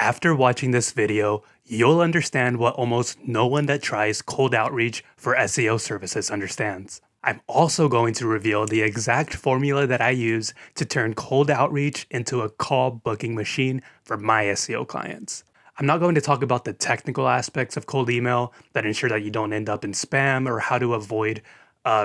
After watching this video, you'll understand what almost no one that tries cold outreach for SEO services understands. I'm also going to reveal the exact formula that I use to turn cold outreach into a call booking machine for my SEO clients. I'm not going to talk about the technical aspects of cold email that ensure that you don't end up in spam, or how to avoid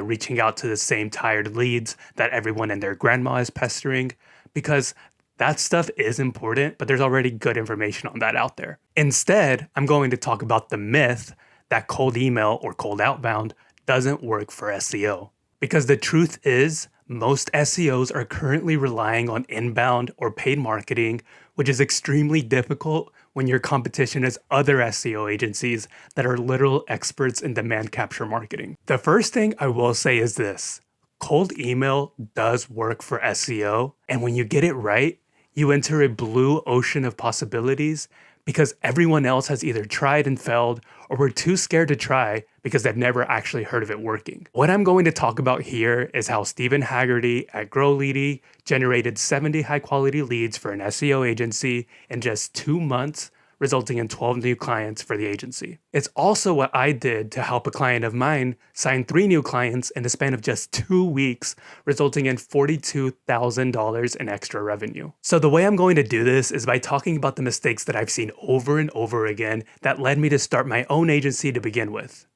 reaching out to the same tired leads that everyone and their grandma is pestering, because that stuff is important, but there's already good information on that out there. Instead, I'm going to talk about the myth that cold email or cold outbound doesn't work for SEO. Because the truth is, most SEOs are currently relying on inbound or paid marketing, which is extremely difficult when your competition is other SEO agencies that are literal experts in demand capture marketing. The first thing I will say is this: cold email does work for SEO, and when you get it right, you enter a blue ocean of possibilities, because everyone else has either tried and failed, or were too scared to try because they've never actually heard of it working. What I'm going to talk about here is how Stephen Haggerty at GrowLeady generated 70 high-quality leads for an SEO agency in just 2 months, resulting in 12 new clients for the agency. It's also what I did to help a client of mine sign 3 new clients in the span of just 2 weeks, resulting in $42,000 in extra revenue. So the way I'm going to do this is by talking about the mistakes that I've seen over and over again that led me to start my own agency to begin with,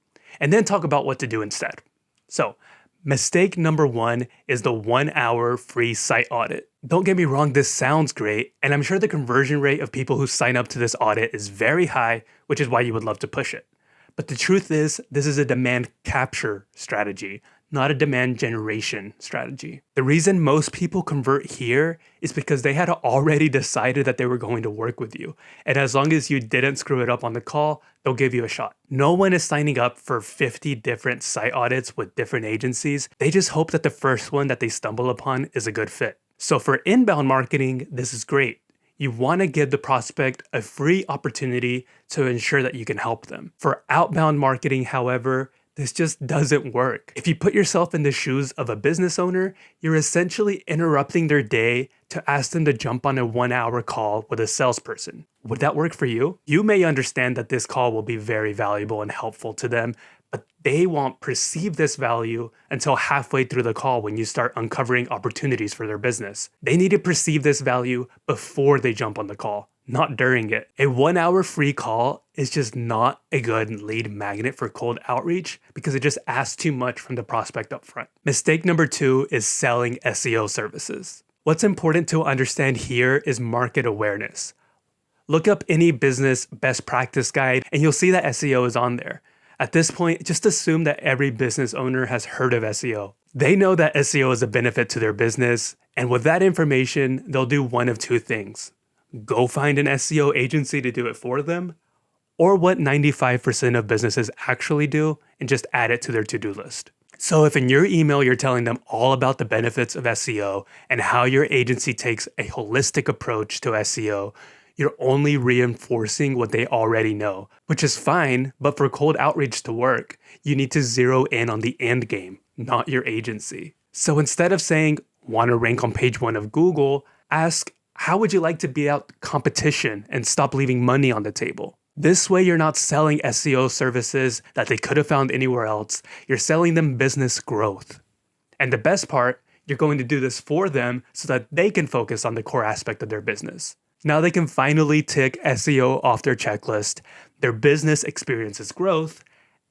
and then talk about what to do instead. So, mistake number 1 is the 1-hour free site audit. Don't get me wrong, this sounds great, and I'm sure the conversion rate of people who sign up to this audit is very high, which is why you would love to push it. But the truth is, this is a demand capture strategy, not a demand generation strategy. The reason most people convert here is because they had already decided that they were going to work with you. And as long as you didn't screw it up on the call, they'll give you a shot. No one is signing up for 50 different site audits with different agencies. They just hope that the first one that they stumble upon is a good fit. So for inbound marketing, this is great. You want to give the prospect a free opportunity to ensure that you can help them. For outbound marketing, however, this just doesn't work. If you put yourself in the shoes of a business owner, you're essentially interrupting their day to ask them to jump on a 1-hour call with a salesperson. Would that work for you? You may understand that this call will be very valuable and helpful to them, but they won't perceive this value until halfway through the call, when you start uncovering opportunities for their business. They need to perceive this value before they jump on the call, not during it. A 1-hour free call is just not a good lead magnet for cold outreach, because it just asks too much from the prospect up front. Mistake number 2 is selling SEO services. What's important to understand here is market awareness. Look up any business best practice guide and you'll see that SEO is on there. At this point, just assume that every business owner has heard of SEO. They know that SEO is a benefit to their business, and with that information, they'll do one of 2 things: go find an SEO agency to do it for them, or what 95% of businesses actually do and just add it to their to-do list. So if in your email you're telling them all about the benefits of SEO and how your agency takes a holistic approach to SEO, you're only reinforcing what they already know, which is fine, but for cold outreach to work, you need to zero in on the end game, not your agency. So instead of saying, want to rank on page 1 of Google, ask, how would you like to beat out competition and stop leaving money on the table? This way, you're not selling SEO services that they could have found anywhere else. You're selling them business growth. And the best part, you're going to do this for them so that they can focus on the core aspect of their business. Now they can finally tick SEO off their checklist, their business experiences growth,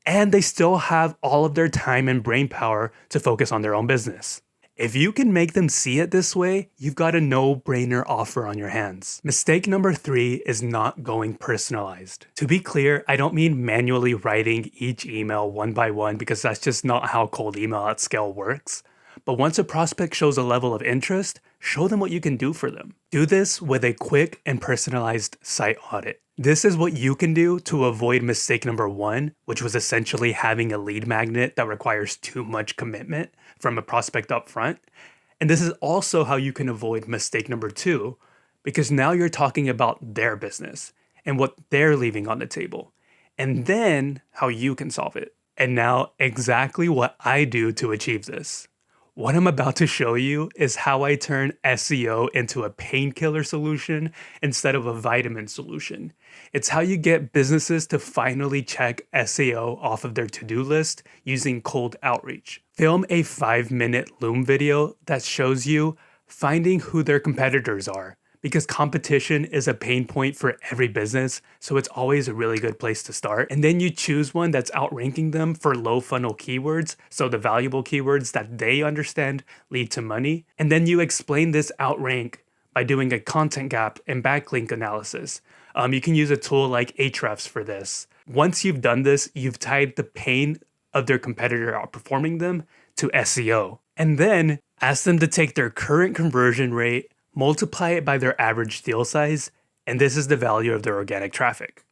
and they still have all of their time and brain power to focus on their own business. If you can make them see it this way, you've got a no-brainer offer on your hands. Mistake number 3 is not going personalized. To be clear, I don't mean manually writing each email one by one, because that's just not how cold email at scale works. But once a prospect shows a level of interest, show them what you can do for them. Do this with a quick and personalized site audit. This is what you can do to avoid mistake number 1, which was essentially having a lead magnet that requires too much commitment from a prospect up front. And this is also how you can avoid mistake number 2, because now you're talking about their business and what they're leaving on the table, and then how you can solve it. And now exactly what I do to achieve this. What I'm about to show you is how I turn SEO into a painkiller solution instead of a vitamin solution. It's how you get businesses to finally check SEO off of their to-do list using cold outreach. Film a 5-minute Loom video that shows you finding who their competitors are, because competition is a pain point for every business, so it's always a really good place to start. And then you choose one that's outranking them for low funnel keywords, so the valuable keywords that they understand lead to money. And then you explain this outrank by doing a content gap and backlink analysis. You can use a tool like Ahrefs for this. Once you've done this, you've tied the pain of their competitor outperforming them to SEO. And then ask them to take their current conversion rate, multiply it by their average deal size, and this is the value of their organic traffic.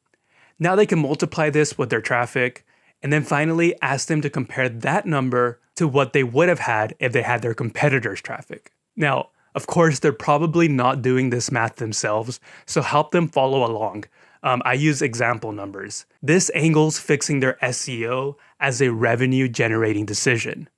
Now they can multiply this with their traffic, and then finally ask them to compare that number to what they would have had if they had their competitors' traffic. Now, of course, they're probably not doing this math themselves, so help them follow along. I use example numbers. This angles fixing their SEO as a revenue generating decision.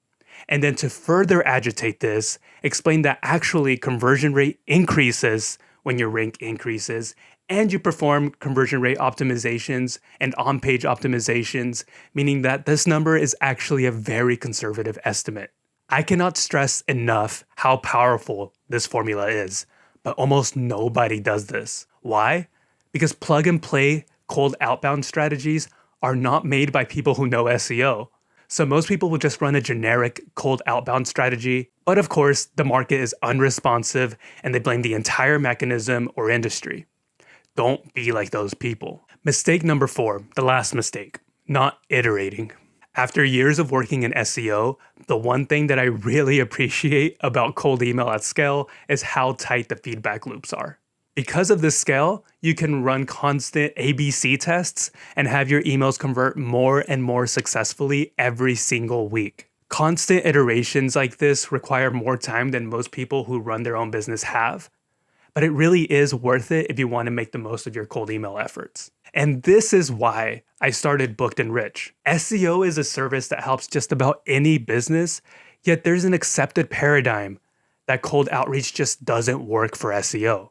And then to further agitate this, explain that actually conversion rate increases when your rank increases, and you perform conversion rate optimizations and on-page optimizations, meaning that this number is actually a very conservative estimate. I cannot stress enough how powerful this formula is, but almost nobody does this. Why? Because plug and play cold outbound strategies are not made by people who know SEO. So most people will just run a generic cold outbound strategy, but of course, the market is unresponsive and they blame the entire mechanism or industry. Don't be like those people. Mistake number 4, the last mistake, not iterating. After years of working in SEO, the one thing that I really appreciate about cold email at scale is how tight the feedback loops are. Because of this scale, you can run constant ABC tests and have your emails convert more and more successfully every single week. Constant iterations like this require more time than most people who run their own business have, but it really is worth it if you want to make the most of your cold email efforts. And this is why I started Booked and Rich. SEO is a service that helps just about any business, yet there's an accepted paradigm that cold outreach just doesn't work for SEO.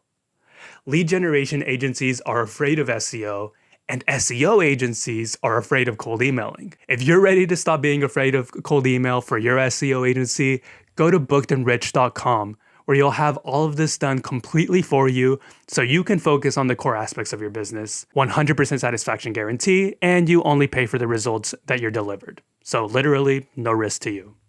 Lead generation agencies are afraid of SEO, and SEO agencies are afraid of cold emailing. If you're ready to stop being afraid of cold email for your SEO agency, go to bookedandrich.com, where you'll have all of this done completely for you so you can focus on the core aspects of your business. 100% satisfaction guarantee, and you only pay for the results that you're delivered. So literally, no risk to you.